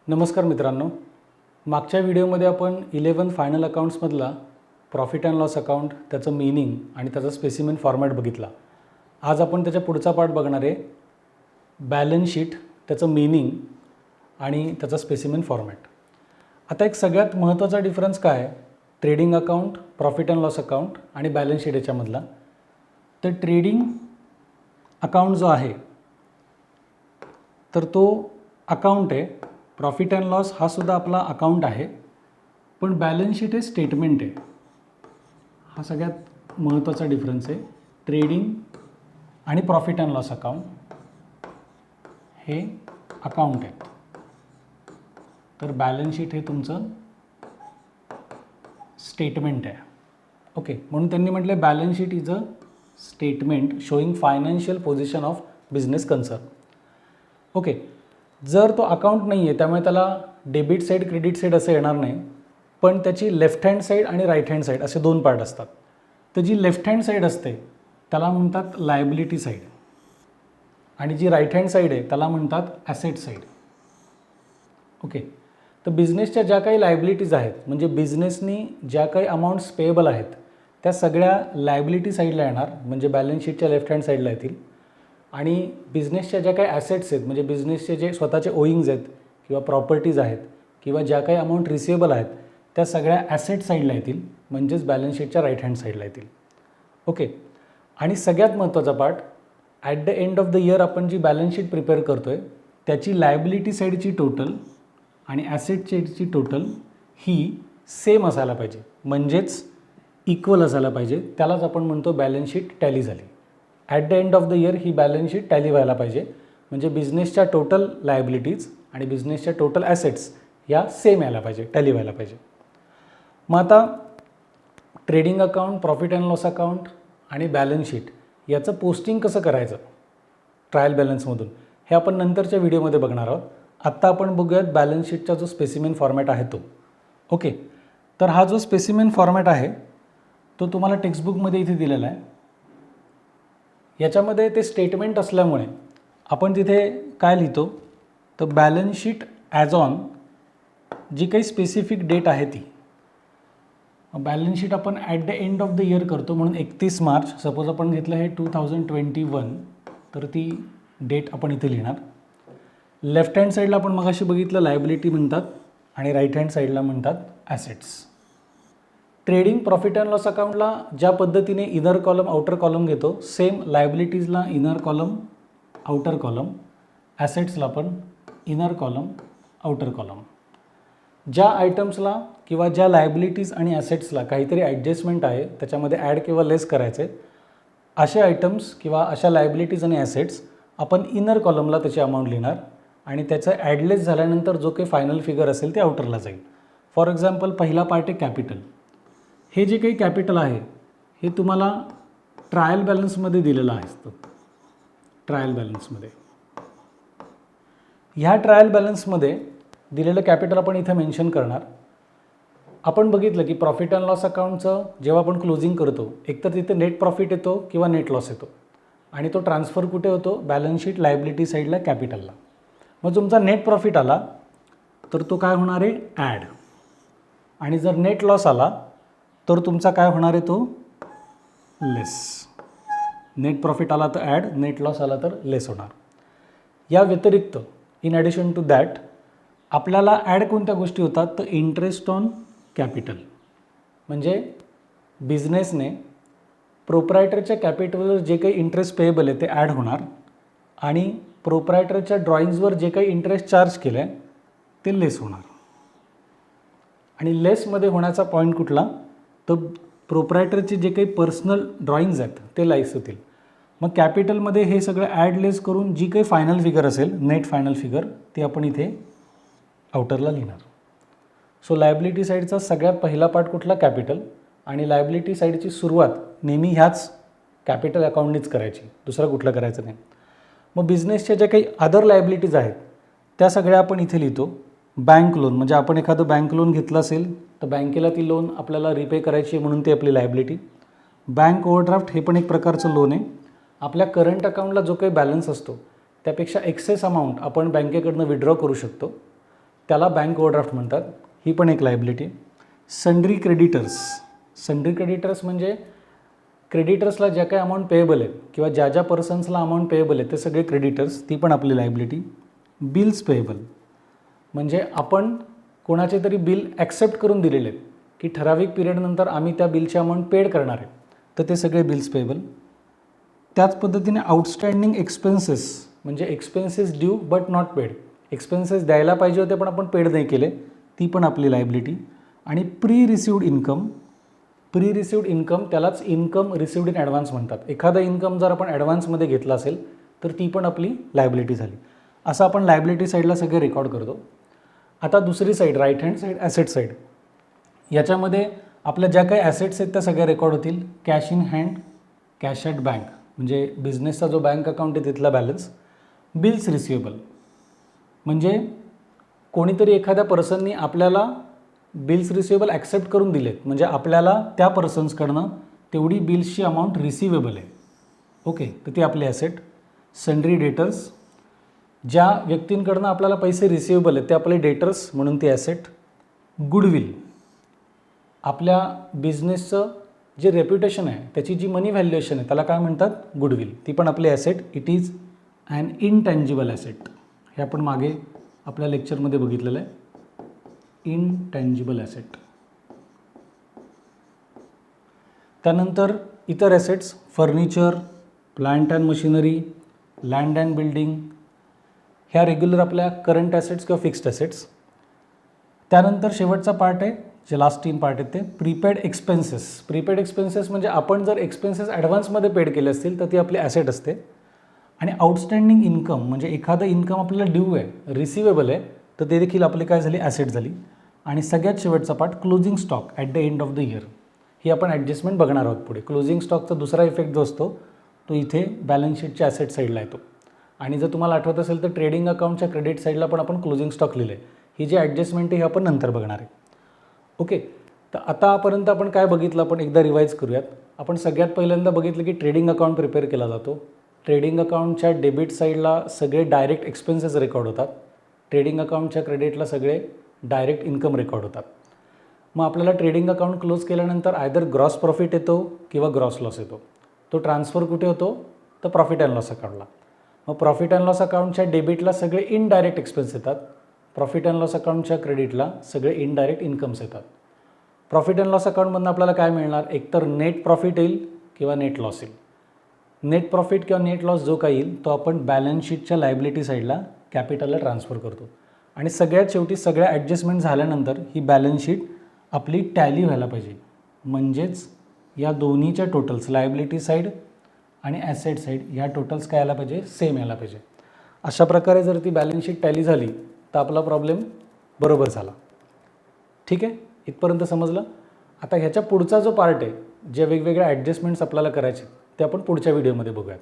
नमस्कार मित्रांनो, मागच्या व्हिडिओमध्ये आपण 11 फायनल अकाउंट्समधला प्रॉफिट अँड लॉस अकाउंट, त्याचं मीनिंग आणि त्याचा स्पेसिमेन फॉर्मॅट बघितला. आज आपण त्याच्या पुढचा पार्ट बघणार आहे, बॅलन्स शीट, त्याचं मीनिंग आणि त्याचा स्पेसिमेन फॉर्मॅट. आता एक सगळ्यात महत्त्वाचा डिफरन्स काय आहे trading account, profit and loss account आणि बॅलन्स शीट याच्यामधला. तर ट्रेडिंग अकाउंट जो आहे तर तो अकाउंट आहे, प्रॉफिट अँड लॉस हा सुद्धा आपला अकाउंट आहे, पण बॅलन्स शीट हे स्टेटमेंट आहे. हा सगळ्यात महत्त्वाचा डिफरन्स आहे. ट्रेडिंग आणि प्रॉफिट अँड लॉस अकाउंट हे अकाउंट आहे, तर बॅलन्स शीट हे तुमचं स्टेटमेंट आहे. ओके, म्हणून त्यांनी म्हटलं balance sheet is a statement showing financial position of business concern. Okay, जर तो अकाउंट नाही आहे त्यामुळे त्याला डेबिट साईड क्रेडिट साईड असं येणार नाही, पण त्याची लेफ्ट हँड साईड आणि राईट हँड साईड असे दोन पार्ट असतात. तर जी लेफ्ट हँड साईड असते त्याला म्हणतात लायबिलिटी साईड आणि जी राईट हँड साईड आहे त्याला म्हणतात ॲसेट साईड. ओके, तर बिझनेसच्या ज्या काही लायबिलिटीज आहेत, म्हणजे बिझनेसनी ज्या काही अमाऊंट्स पेएबल आहेत त्या सगळ्या लायबिलिटी साईडला येणार, म्हणजे बॅलन्स शीटच्या लेफ्ट हँड साईडला येतील. आणि बिझनेसच्या ज्या काही ॲसेट्स आहेत, म्हणजे बिझनेसचे जे स्वतःचे ओईंग्ज आहेत किंवा प्रॉपर्टीज आहेत किंवा ज्या काही अमाऊंट रिसिएबल आहेत त्या सगळ्या ॲसेट साईडला येतील, म्हणजेच बॅलन्स शीटच्या राईट हँड साईडला येतील. ओके, आणि सगळ्यात महत्त्वाचा part, at the end of the year आपण जी बॅलन्स शीट प्रिपेअर करतो आहे त्याची लायबिलिटी साईडची टोटल आणि ॲसेट साईडची टोटल ही सेम असायला पाहिजे, म्हणजेच इक्वल असायला पाहिजे. त्यालाच आपण म्हणतो बॅलन्स शीट टॅली झाली. At the end of the year he balance sheet tally व्हायला पाहिजे, म्हणजे बिझनेसच्या टोटल लायबिलिटीज आणि बिझनेसच्या टोटल ॲसेट्स या सेम यायला पाहिजे, टॅली व्हायला पाहिजे. मग आता trading account, profit and loss account आणि बॅलन्स शीट याचं पोस्टिंग कसं करायचं ट्रायल बॅलन्समधून हे आपण नंतरच्या व्हिडिओमध्ये बघणार आहोत. आत्ता आपण बघूयात बॅलन्स शीटचा जो स्पेसिमेन फॉर्मॅट आहे तो. ओके, तर हा जो स्पेसिमेन फॉर्मॅट आहे तो तुम्हाला टेक्स्टबुकमध्ये इथे दिलेला आहे. याच्यामध्ये ते स्टेटमेंट असल्यामुळे आपण तिथे काय लिहितो, तर बॅलन्स शीट ॲज ऑन जी काही स्पेसिफिक डेट आहे ती बॅलन्स शीट आपण at the end of the year करतो, म्हणून 31 मार्च सपोज आपण घेतलं हे 2021, तर ती डेट आपण इथे लिहिणार. लेफ्ट हँड साईडला आपण मगाशी बघितलं लायबिलिटी म्हणतात आणि राईट हँड साईडला म्हणतात assets. Trading profit and loss अकाउंटला ज्या पद्धतीने इनर कॉलम आउटर कॉलम घेतो, सेम लायबिलिटीजला इनर कॉलम आउटर कॉलम, ॲसेट्सला पण इनर कॉलम आउटर कॉलम. ज्या आयटम्सला किंवा ज्या लायबिलिटीज आणि ॲसेट्सला काहीतरी ॲडजस्टमेंट आहे, त्याच्यामध्ये ॲड किंवा लेस करायचे, असे आयटम्स किंवा अशा लायबिलिटीज आणि ॲसेट्स आपण इनर कॉलमला त्याची अमाऊंट लिहिणार आणि त्याचं ॲडलेस झाल्यानंतर जो काही फायनल फिगर असेल ते आउटरला जाईल. फॉर एक्झाम्पल पहिला पार्ट आहे कॅपिटल. हे जे काही कॅपिटल आहे हे तुम्हाला ट्रायल बॅलन्समध्ये दिलेलं आहे. ट्रायल बॅलन्समध्ये ह्या ट्रायल बॅलन्समध्ये दिलेलं कॅपिटल आपण इथे मेन्शन करणार. आपण बघितलं की प्रॉफिट अँड लॉस अकाउंटचं जेव्हा आपण क्लोजिंग करतो एकतर तिथे नेट प्रॉफिट येतो किंवा नेट लॉस येतो आणि तो ट्रान्सफर कुठे होतो, बॅलन्स शीट लायबिलिटी साईडला कॅपिटलला. मग तुमचा नेट प्रॉफिट आला तर तो काय होणार आहे, ॲड. आणि जर नेट लॉस आला तर तुमचा काय होणार आहे, तो लेस. नेट प्रॉफिट आला तर ॲड, नेट लॉस आला तर लेस होणार. या व्यतिरिक्त इन ॲडिशन टू दॅट आपल्याला ॲड कोणत्या गोष्टी होतात, तर इंटरेस्ट ऑन कॅपिटल, म्हणजे बिझनेसने प्रोप्रायटरच्या कॅपिटलवर जे काही इंटरेस्ट पेएबल आहे ते ॲड होणार आणि प्रोप्रायटरच्या ड्रॉइंग्सवर जे काही इंटरेस्ट चार्ज केलं आहे ते लेस होणार. आणि लेसमध्ये होण्याचा पॉईंट कुठला, तर प्रोप्रायटरचे जे काही पर्सनल ड्रॉइंग्ज आहेत ते लाईस होतील. मग कॅपिटलमध्ये हे सगळं ॲड लेस करून जी काही फायनल फिगर असेल, नेट फायनल फिगर, ती आपण इथे आउटरला लिहिणार. सो लायबिलिटी साईडचा सगळ्यात पहिला पार्ट कुठला, कॅपिटल. आणि लायबिलिटी साईडची सुरुवात नेहमी ह्याच कॅपिटल अकाउंटनीच करायची, दुसरं कुठलं करायचं नाही. मग बिझनेसच्या ज्या काही अदर लायबिलिटीज आहेत त्या सगळ्या आपण इथे लिहितो. बँक लोन, म्हणजे आपण एखादं बँक लोन घेतलं असेल तर बँकेला ती लोन आपल्याला रिपे करायची म्हणून ती आपली लायबिलिटी. बँक ओव्हरड्राफ्ट हे पण एक प्रकारचं लोन आहे. आपल्या करंट अकाउंटला जो काही बॅलन्स असतो त्यापेक्षा एक्सेस अमाऊंट आपण बँकेकडनं विड्रॉ करू शकतो. त्याला बँक ओव्हरड्राफ्ट म्हणतात, ही पण एक लायबिलिटी. सन्ड्री क्रेडिटर्स म्हणजे क्रेडिटर्सला ज्या काही अमाऊंट पेएबल आहे किंवा ज्या ज्या पर्सन्सला अमाऊंट पेएबल आहे ते सगळे क्रेडिटर्स, ती पण आपली लायबिलिटी. बिल्स पेएबल म्हणजे आपण कोणाचे तरी बिल ॲक्सेप्ट करून दिलेले आहेत की ठराविक पिरियडनंतर आम्ही त्या बिलची अमाऊंट पेड करणार आहे, तर ते सगळे बिल्स पेएबल. त्याच पद्धतीने आउटस्टँडिंग एक्सपेन्सेस म्हणजे expenses due but not paid, expenses द्यायला पाहिजे होते पण आपण पेड नाही केले, ती पण आपली लायबिलिटी. आणि प्री रिसिव्ड इन्कम त्यालाच इन्कम रिसिव्ड इन ॲडव्हान्स म्हणतात. एखादा इन्कम जर आपण ॲडव्हान्समध्ये घेतला असेल तर ती पण आपली लायबिलिटी झाली. असं आपण लायबिलिटी साईडला सगळे रेकॉर्ड करतो. आता दुसरी side, right hand side, asset side. याच्यामध्ये आपल्या ज्या काही ॲसेट्स आहेत त्या सगळ्या रेकॉर्ड होतील. Cash in hand, cash at bank म्हणजे बिझनेसचा जो बँक अकाउंट आहे तिथला बॅलन्स. बिल्स रिसिवेबल म्हणजे कोणीतरी एखाद्या पर्सननी आपल्याला बिल्स रिसिवेबल ॲक्सेप्ट करून दिलेत, म्हणजे आपल्याला त्या पर्सन्सकडनं तेवढी बिल्सची अमाऊंट रिसिवेबल आहे. ओके, तर ती आपली ॲसेट. सन्ड्री डेटर्स, ज्या व्यक्तींकडनं आपल्याला पैसे रिसिवेबल आहेत ते आपले डेटर्स म्हणून ती ॲसेट. गुडविल, आपल्या बिझनेसचं जे रेप्युटेशन आहे त्याची जी मनी व्हॅल्युएशन आहे त्याला काय म्हणतात, गुडविल, ती पण आपली asset. It is an intangible asset. हे आपण मागे आपल्या लेक्चरमध्ये बघितलेलं आहे, इनटँजिबल ॲसेट. त्यानंतर इतर assets, furniture, plant and machinery, land and building, ह्या रेग्युलर आपल्या करंट ॲसेट्स किंवा फिक्स्ड ॲसेट्स. त्यानंतर शेवटचा पार्ट आहे, जे लास्ट 3 पार्ट आहेत ते प्रीपेड एक्सपेन्सेस. प्रीपेड एक्सपेन्सेस म्हणजे आपण जर एक्सपेन्सेस ॲडव्हान्समध्ये पेड केले असतील तर ती आपली ॲसेट असते. आणि आउटस्टँडिंग इन्कम म्हणजे एखादं इन्कम आपल्याला ड्यू आहे, रिसिवेबल आहे, तर ते देखील आपली काय झाली, ॲसेट झाली. आणि सगळ्यात शेवटचा part closing stock at the end of the year. ही आपण ॲडजस्टमेंट बघणार आहोत पुढे. क्लोजिंग स्टॉकचा दुसरा इफेक्ट जो असतो तो इथे बॅलन्स शीटच्या ॲसेट साईडला येतो. आणि जर तुम्हाला आठवत असेल तर ट्रेडिंग अकाउंटच्या क्रेडिट साईडला पण आपण क्लोजिंग स्टॉक लिहिले. ही जी ॲडजस्टमेंट आहे ही आपण नंतर बघणार आहे. ओके, तर आतापर्यंत आपण काय बघितलं, आपण एकदा रिवाईज करूयात. आपण सगळ्यात पहिल्यांदा बघितलं की ट्रेडिंग अकाउंट प्रिपेअर केला जातो. ट्रेडिंग अकाउंटच्या डेबिट साईडला सगळे डायरेक्ट एक्सपेन्सेस रेकॉर्ड होतात. ट्रेडिंग अकाउंटच्या क्रेडिटला सगळे डायरेक्ट इन्कम रेकॉर्ड होतात. मग आपल्याला ट्रेडिंग अकाउंट क्लोज केल्यानंतर आयदर ग्रॉस प्रॉफिट येतो किंवा ग्रॉस लॉस येतो. तो ट्रान्सफर कुठे होतो, तर प्रॉफिट अँड लॉस अकाउंटला. मग प्रॉफिट अँड लॉस अकाउंटच्या डेबिटला सगळे इनडायरेक्ट एक्सपेन्स येतात. प्रॉफिट अँड लॉस अकाउंटच्या क्रेडिटला सगळे इनडायरेक्ट इन्कम्स येतात. प्रॉफिट अँड लॉस अकाउंटमधून आपल्याला काय मिळणार, एकतर नेट प्रॉफिट येईल किंवा नेट लॉस येईल. नेट प्रॉफिट किंवा नेट लॉस जो काही येईल तो आपण बॅलन्स शीटच्या लायबिलिटी साईडला कॅपिटलला ट्रान्सफर करतो. आणि सगळ्यात शेवटी सगळ्या ॲडजस्टमेंट झाल्यानंतर ही बॅलन्स शीट आपली टॅली व्हायला पाहिजे. म्हणजेच या दोन्हीच्या टोटल्स, लायबिलिटी साईड आणि ॲसेट साईड, या टोटल्स काय यायला पाहिजे, सेम यायला पाहिजे. अशा प्रकारे जर ती बॅलन्स शीट टॅली झाली तर आपला प्रॉब्लेम बरोबर झाला. ठीक आहे, इथपर्यंत समजलं. आता ह्याच्या पुढचा जो पार्ट आहे, जे वेगवेगळ्या ॲडजस्टमेंट्स आपल्याला करायचे ते आपण पुढच्या व्हिडिओमध्ये बघूयात.